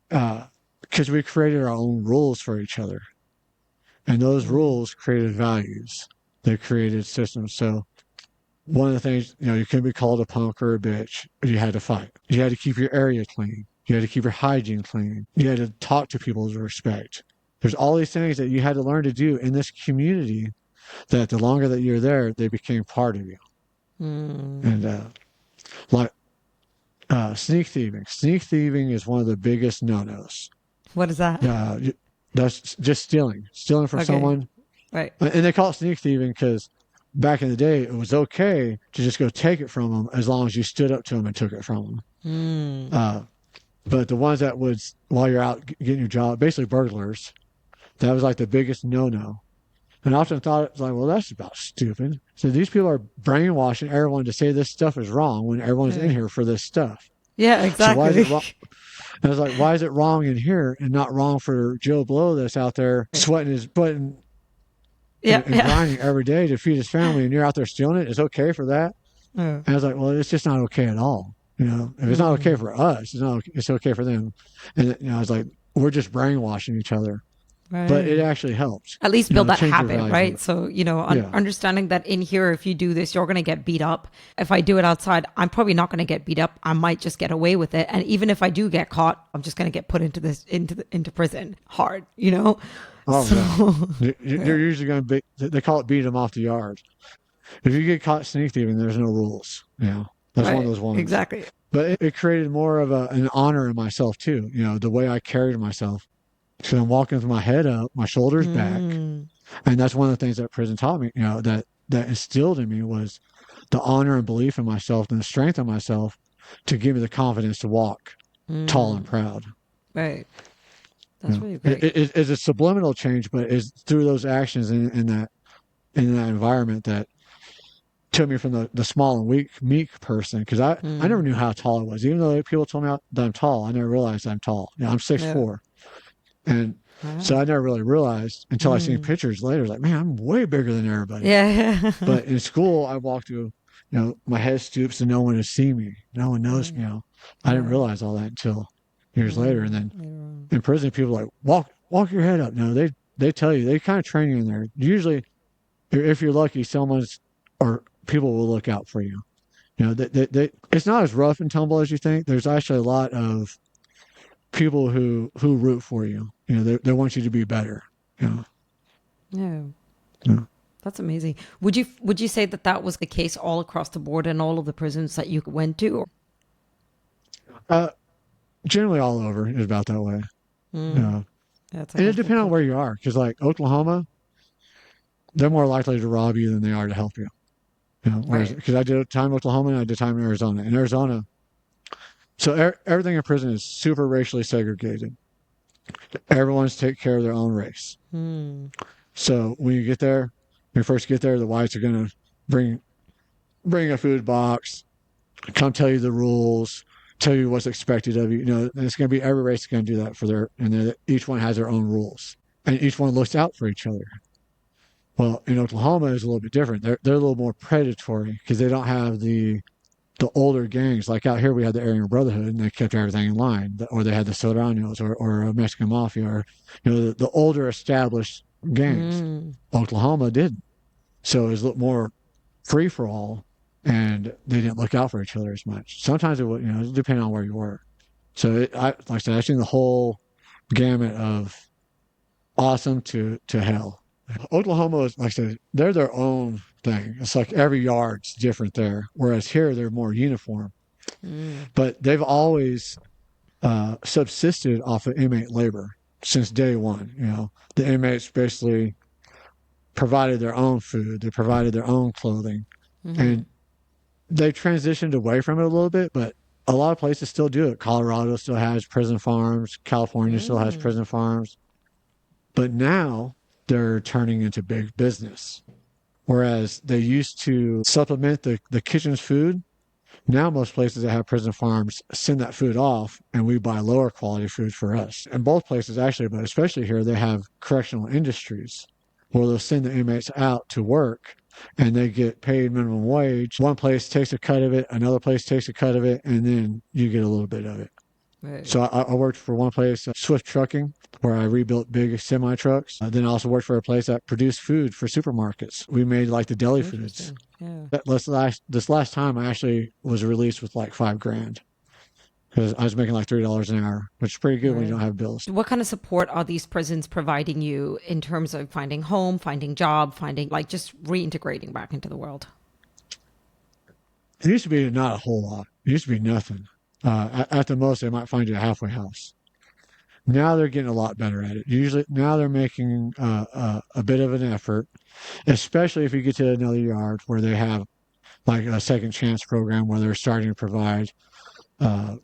because we created our own rules for each other, and those Mm, rules created values. They created systems. So one of the things, you couldn't be called a punk or a bitch. You had to fight. You had to keep your area clean. You had to keep your hygiene clean. You had to talk to people with respect. There's all these things that you had to learn to do in this community that the longer that you're there, they became part of you. mm. And like sneak thieving. Sneak thieving is one of the biggest no-nos. What is that? Uh, that's just stealing from Okay. someone. Right. And they call it sneak thieving because back in the day, it was okay to just go take it from them as long as you stood up to them and took it from them. Mm. Uh, but the ones that would, while you're out getting your job, basically burglars, that was like the biggest no-no. And I often thought, it was like, well, that's about stupid. So these people are brainwashing everyone to say this stuff is wrong when everyone's in Yeah. here for this stuff. Yeah, So why is exactly. it wrong? And I was like, why is it wrong in here and not wrong for Joe Blow that's out there sweating Yeah, and yeah. grinding every day to feed his family, and you're out there stealing it? It's okay for that? Yeah. And I was like, well, it's just not okay at all. If it's not okay Mm. for us, it's okay for them. And I was like, we're just brainwashing each other, but it Right. actually helps. At least build that Change your habit, values. right? So, Yeah, understanding that in here, if you do this, you're going to get beat up. If I do it outside, I'm probably not going to get beat up. I might just get away with it. And even if I do get caught, I'm just going to get put into prison hard, Oh So, yeah. You're yeah, usually going to be. They call it beat them off the yard. If you get caught sneak thieving, there's no rules. That's one of right, those ones. exactly. But it created more of an honor in myself too. The way I carried myself. So I'm walking with my head up, my shoulders back, Mm, and that's one of the things that prison taught me. That instilled in me was the honor and belief in myself and the strength of myself to give me the confidence to walk tall and mm, proud. right. That's really It, great. it's a subliminal change, but it's through those actions in that environment that took me from the small and weak, meek person. Because I never Mm, knew how tall I was. Even though people told me that I'm tall, I never realized I'm tall. I'm six yeah. four, and so Wow. I never really realized until I seen Mm. pictures later. Like, man, I'm way bigger than everybody. Yeah. But in school, I walked through, my head stoops and no one to see me. No one knows Right. me. I didn't Right. realize all that until years later. And then Later on. in prison, people are like, walk your head up. No, they tell you, they kind of train you in there. Usually, if you're lucky, someone's or people will look out for you. It's not as rough and tumble as you think. There's actually a lot of people who root for you. They want you to be better. You know, Yeah. you know. That's amazing. Would you say that that was the case all across the board in all of the prisons that you went to? Uh, Generally, all over is about that way. Mm. Yeah, it's And like a it whole depends on where culture. you are, because like Oklahoma, they're more likely to rob you than they are to help you. Whereas Right. because I did time in Oklahoma and I did time in Arizona. In Arizona, so everything in prison is super racially segregated. Everyone's take care of their own race. Mm. So when you first get there, the whites are gonna bring bring a food box, come tell you the rules, tell you what's expected of you. And it's gonna be every race is gonna do that and each one has their own rules, and each one looks out for each other. Well, in Oklahoma, it's a little bit different. They're a little more predatory because they don't have the older gangs. Like out here, we had the Aryan Brotherhood, and they kept everything in line. Or they had the Serranos, or a Mexican Mafia, or the older established gangs. Mm. Oklahoma didn't, so it was a little more free for all, and they didn't look out for each other as much. Sometimes it would, depending on where you were. So like I said, I've seen the whole gamut of awesome to hell. Oklahoma is, like I said, they're their own thing. It's like every yard's different there, whereas here they're more uniform. Mm. But they've always subsisted off of inmate labor since day one. The inmates basically provided their own food, they provided their own clothing, Mm-hmm. and they transitioned away from it a little bit, but a lot of places still do it. Colorado still has prison farms, California still has Mm. prison farms, but now they're turning into big business. Whereas they used to supplement the kitchen's food. Now most places that have prison farms send that food off and we buy lower quality food for us. And both places actually, but especially here, they have correctional industries where they'll send the inmates out to work and they get paid minimum wage. One place takes a cut of it, another place takes a cut of it, and then you get a little bit of it. Right. So I worked for one place, Swift Trucking, where I rebuilt big semi trucks. Then I also worked for a place that produced food for supermarkets. We made like the deli foods. Interesting. Yeah. This last time I actually was released with like $5,000 because I was making like $3 an hour, which is pretty good when you Right. don't have bills. What kind of support are these prisons providing you in terms of finding home, finding job, finding like just reintegrating back into the world? It used to be not a whole lot. It used to be nothing. At the most, they might find you a halfway house. Now they're getting a lot better at it. Usually now they're making a bit of an effort, especially if you get to another yard where they have like a second chance program where they're starting to provide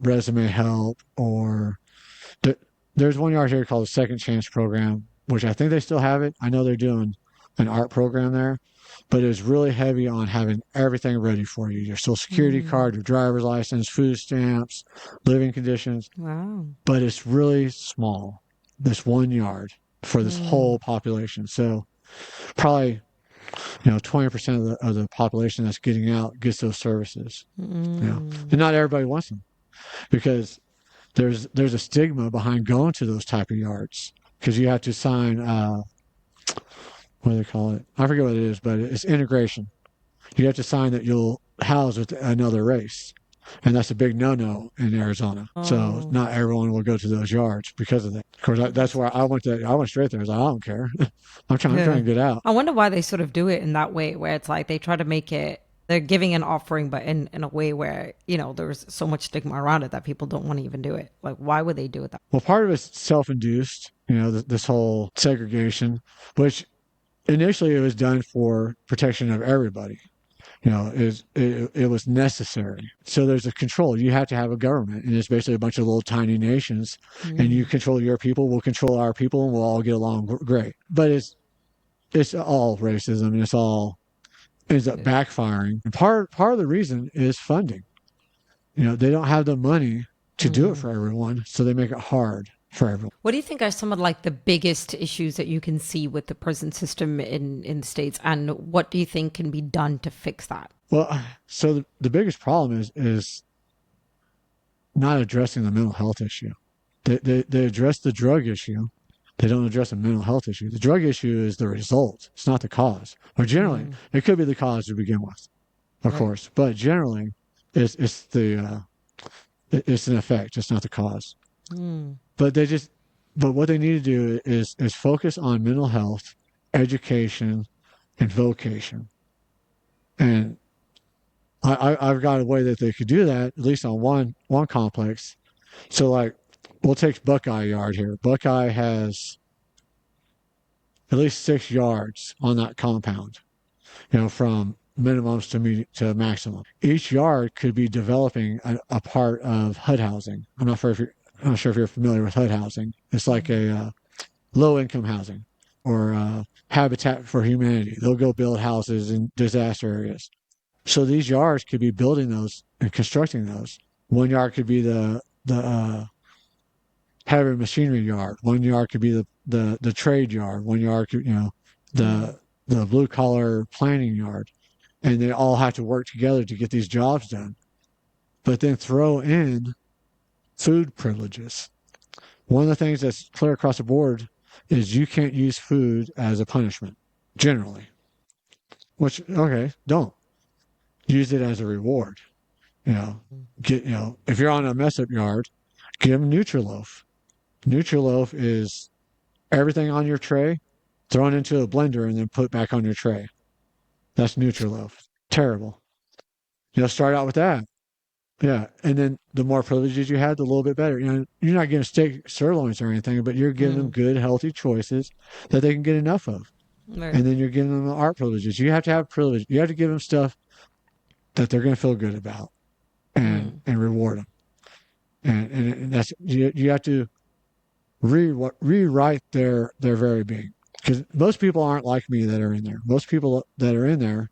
resume help or th- there's one yard here called the second chance program, which I think they still have it. I know they're doing an art program there, but it's really heavy on having everything ready for you: your social security Mm. card, your driver's license, food stamps, living conditions. Wow. But it's really small, this one yard for this Mm. whole population. So probably 20% of the population that's getting out gets those services. And Mm. not everybody wants them because there's a stigma behind going to those type of yards because you have to sign what do they call it? I forget what it is, but it's integration. You have to sign that you'll house with another race. And that's a big no-no in Arizona. So Oh, not everyone will go to those yards because of that. Of course, that's where I went to. I went straight there. I was like, I don't care. I'm trying yeah. to get out. I wonder why they sort of do it in that way, where it's like they try to make it, they're giving an offering, but in a way where, there's so much stigma around it that people don't want to even do it. Like, why would they do it that? Well, part of it's self-induced. This whole segregation, which initially it was done for protection of everybody. It was necessary. So there's a control. You have to have a government, and it's basically a bunch of little tiny nations, and you Mm. control your people, we'll control our people, and we'll all get along great. But it's all racism, and it's all ends up Yeah. backfiring. And part of the reason is funding. They don't have the money to do it Mm. for everyone, so they make it hard for everyone. What do you think are some of like the biggest issues that you can see with the prison system in the States, and what do you think can be done to fix that? Well, so the biggest problem is not addressing the mental health issue. They address the drug issue. They don't address the mental health issue. The drug issue is the result. It's not the cause. Or generally, Mm. it could be the cause to begin with, of Right. course. But generally, it's it's an effect. It's not the cause. Mm. But but what they need to do is focus on mental health, education, and vocation. And I've got a way that they could do that, at least on one complex. So like, we'll take Buckeye Yard here. Buckeye has at least 6 yards on that compound, from minimums to maximum. Each yard could be developing a part of HUD housing. I'm not sure if you're familiar with HUD housing. It's like a low income housing or Habitat for Humanity. They'll go build houses in disaster areas. So these yards could be building those and constructing those. One yard could be the heavy machinery yard. One yard could be the trade yard. One yard could, Mm. the blue collar planning yard. And they all have to work together to get these jobs done. But then throw in food privileges. One of the things that's clear across the board is you can't use food as a punishment, generally. Which, okay, don't. Use it as a reward. If you're on a mess up yard, give them Nutriloaf. Nutriloaf is everything on your tray thrown into a blender and then put back on your tray. That's Nutriloaf. Terrible. Start out with that. Yeah, and then the more privileges you have, the little bit better. You're not giving steak sirloins or anything, but you're giving them Mm. good, healthy choices that they can get enough of. Right. And then you're giving them the art privileges. You have to have privilege. You have to give them stuff that they're going to feel good about Mm. and reward them. And that's you have to rewrite their very being, because most people aren't like me that are in there. Most people that are in there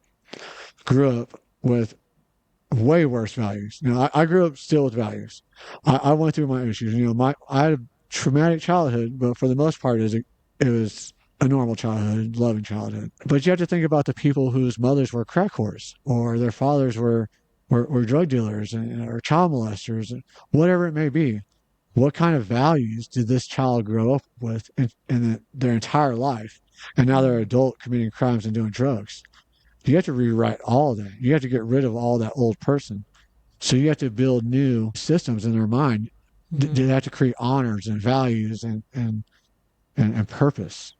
grew up with way worse values. I grew up still with values. I went through my issues. I had a traumatic childhood, but for the most part, it was a normal childhood, loving childhood. But you have to think about the people whose mothers were crack whores or their fathers were drug dealers or child molesters, whatever it may be. What kind of values did this child grow up with in their entire life? And now they're Mm. adult committing crimes and doing drugs. You have to rewrite all of that. You have to get rid of all that old person. So you have to build new systems in their mind. They Mm. have to create honors and values and purpose.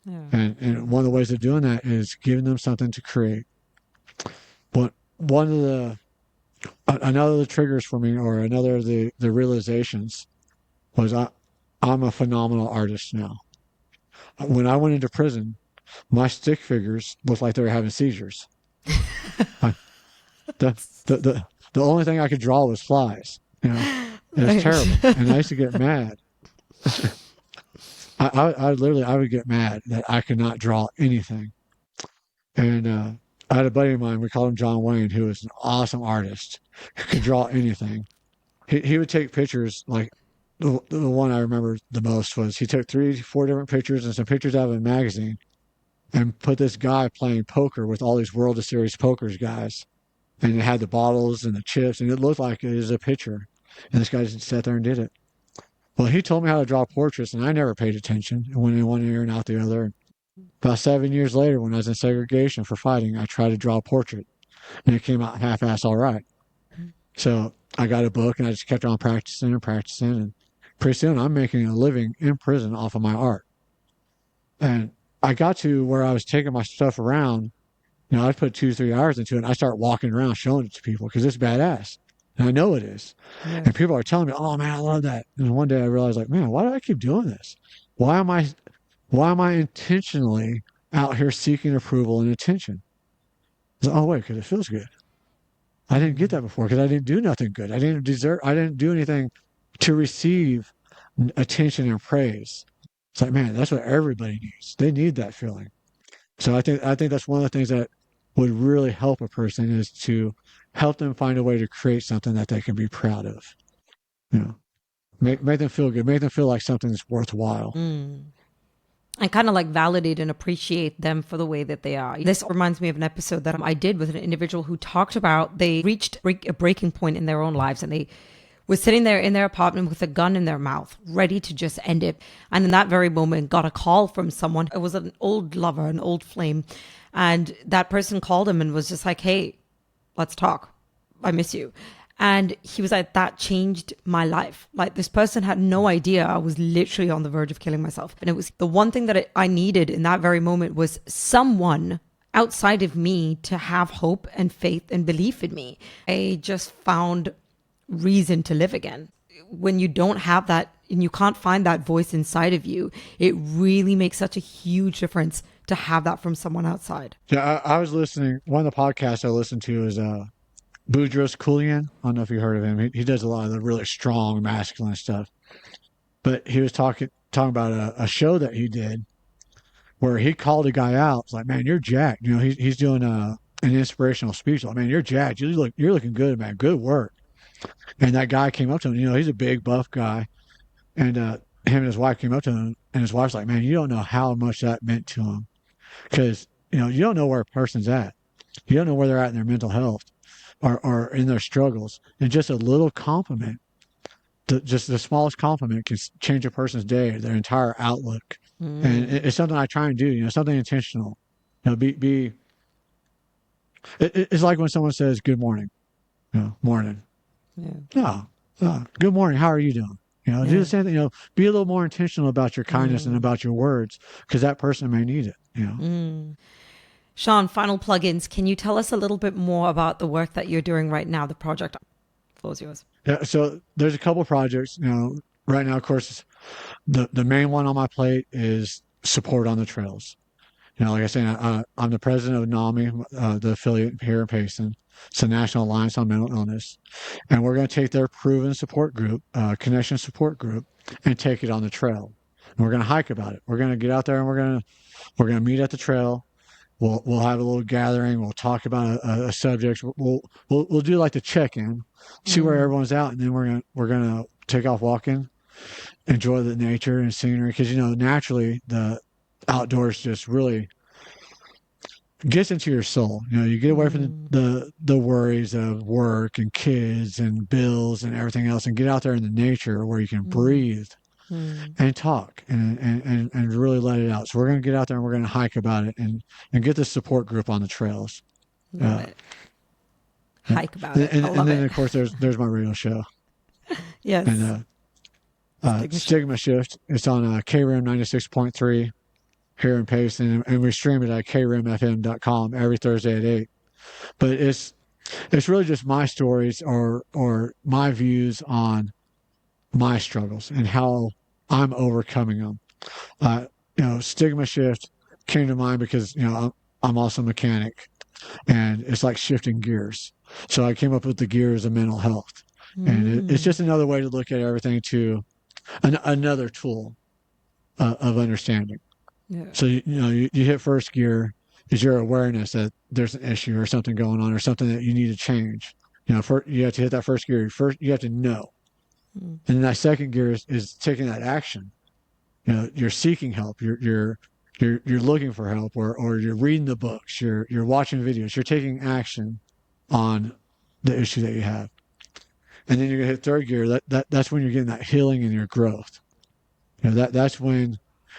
Yeah. And one of the ways of doing that is giving them something to create. But one of another of the triggers for me, or another of the realizations, was I'm a phenomenal artist now. When I went into prison, my stick figures looked like they were having seizures. I, the, the the the only thing I could draw was flies. It was Right. terrible, and I used to get mad. I would get mad that I could not draw anything. And I had a buddy of mine, we called him John Wayne, who was an awesome artist, who could draw anything. He would take pictures like the one I remember the most was he took 3, 4 different pictures and some pictures out of a magazine and put this guy playing poker with all these World Series pokers guys. And it had the bottles and the chips, and it looked like it was a picture. And this guy just sat there and did it. Well, he told me how to draw portraits, and I never paid attention. It went in one ear and out the other. About 7 years later, when I was in segregation for fighting, I tried to draw a portrait, and it came out half-ass all right. So I got a book and I just kept on practicing and practicing. And pretty soon I'm making a living in prison off of my art. And I got to where I was taking my stuff around. I'd put 2, 3 hours into it and I start walking around showing it to people because it's badass. And I know it is. Yeah. And people are telling me, oh man, I love that. And one day I realized like, man, why do I keep doing this? Why am I intentionally out here seeking approval and attention? Like, oh wait, because it feels good. I didn't get that before because I didn't do nothing good. I didn't do anything to receive attention and praise. It's like, man, that's what everybody needs. They need that feeling. So I think that's one of the things that would really help a person is to help them find a way to create something that they can be proud of. You know, make them feel good, make them feel like something's worthwhile. And kind of like validate and appreciate them for the way that they are. This reminds me of an episode that I did with an individual who talked about they reached a breaking point in their own lives and they were sitting there in their apartment with a gun in their mouth, ready to just end it. And in that very moment, got a call from someone. It was an old lover, an old flame. And that person called him and was just like, hey, let's talk. I miss you. And he was like, that changed my life. Like this person had no idea I was literally on the verge of killing myself. And it was the one thing that I needed in that very moment was someone outside of me to have hope and faith and belief in me. I just found reason to live again. When you don't have that and you can't find that voice inside of you, it really makes such a huge difference to have that from someone outside. Yeah, I was listening. One of the podcasts I listened to is Boudros Koulian. I don't know if you heard of him. He does a lot of the really strong, masculine stuff. But he was talking about a show that he did where he called a guy out. It's like, man, you're jacked. He's doing an inspirational speech. Like, man, you're jacked. You're looking good, man. Good work. And that guy came up to him. He's a big, buff guy. And him and his wife came up to him. And his wife's like, man, you don't know how much that meant to him. Because, you don't know where a person's at. You don't know where they're at in their mental health or in their struggles. And just a little compliment, just the smallest compliment can change a person's day, their entire outlook. And it's something I try and do, something intentional. It's like when someone says, good morning, morning. Yeah. No, good morning. How are you doing? Do the same thing. Be a little more intentional about your kindness and about your words because that person may need it. Shaun, final plugins. Can you tell us a little bit more about the work that you're doing right now, the project? The floor is yours. Yeah, so there's a couple projects. Right now, of course, the main one on my plate is support on the trails. Like I said, I'm the president of NAMI, the affiliate here in Payson. It's the National Alliance on Mental Illness. And we're going to take their proven support group, connection support group, and take it on the trail. And we're going to hike about it. We're going to get out there and we're going to meet at the trail. We'll have a little gathering. We'll talk about a subject. We'll do like the check-in, see where everyone's out, and then we're gonna take off walking, enjoy the nature and scenery because naturally the outdoors just really gets into your soul. You get away from the worries of work and kids and bills and everything else, and get out there in the nature where you can breathe and talk and really let it out. So we're going to get out there and we're going to hike about it and get the support group on the trails. Love it. Hike about it. And then of course there's my radio show. Yes. And Stigma Shift. It's on KRIM 96.3 here in Payson, and we stream it at krimfm.com every Thursday at 8. But it's really just my stories or my views on my struggles and how I'm overcoming them. Stigma Shift came to mind because, I'm also a mechanic and it's like shifting gears. So I came up with the gears of mental health. And it's just another way to look at everything to another tool of understanding. Yeah. So, you hit first gear is your awareness that there's an issue or something going on or something that you need to change. You have to hit that first gear. You have to know. And then that second gear is taking that action. You're seeking help. You're looking for help, or you're reading the books. You're watching videos. You're taking action on the issue that you have. And then you're gonna hit third gear. That's when you're getting that healing and your growth. That's when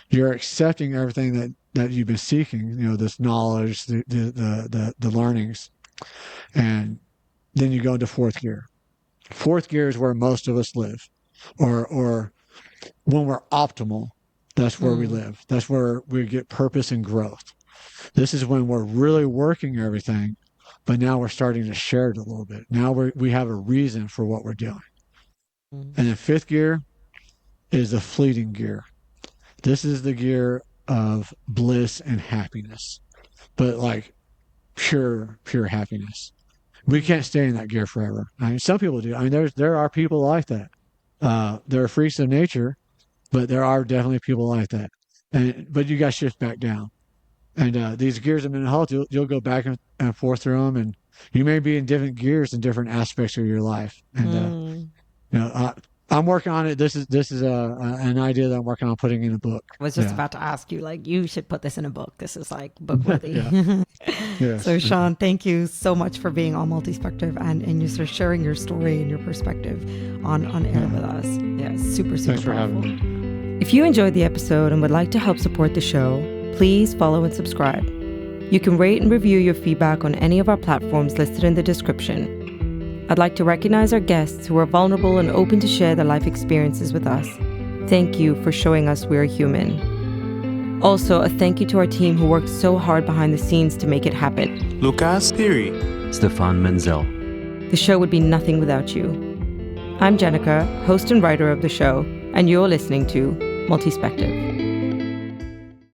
you're accepting everything that you've been seeking. This knowledge, the learnings, and then you go into fourth gear. Fourth gear is where most of us live, or when we're optimal, that's where we live. That's where we get purpose and growth. This is when we're really working everything, but now we're starting to share it a little bit. Now we have a reason for what we're doing. And then fifth gear is the fleeting gear. This is the gear of bliss and happiness, but like pure happiness. We can't stay in that gear forever. I mean, some people do. I mean, there are people like that. There are freaks of nature, but there are definitely people like that. But you got to shift back down. And these gears of mental health, you'll go back and forth through them, and you may be in different gears in different aspects of your life. And I'm working on it. This is an idea that I'm working on putting in a book. I was just about to ask you, like, you should put this in a book. This is like book worthy. Yes. So Shaun, thank you so much for being on Multispective and you sort of sharing your story and your perspective on air with us. Yeah, super Thanks for powerful. having me. If you enjoyed the episode and would like to help support the show, please follow and subscribe. You can rate and review your feedback on any of our platforms listed in the description. I'd like to recognize our guests who are vulnerable and open to share their life experiences with us. Thank you for showing us we're human. Also, a thank you to our team who worked so hard behind the scenes to make it happen. Lucas Thierry, Stefan Menzel. The show would be nothing without you. I'm Jenica, host and writer of the show, and you're listening to Multispective.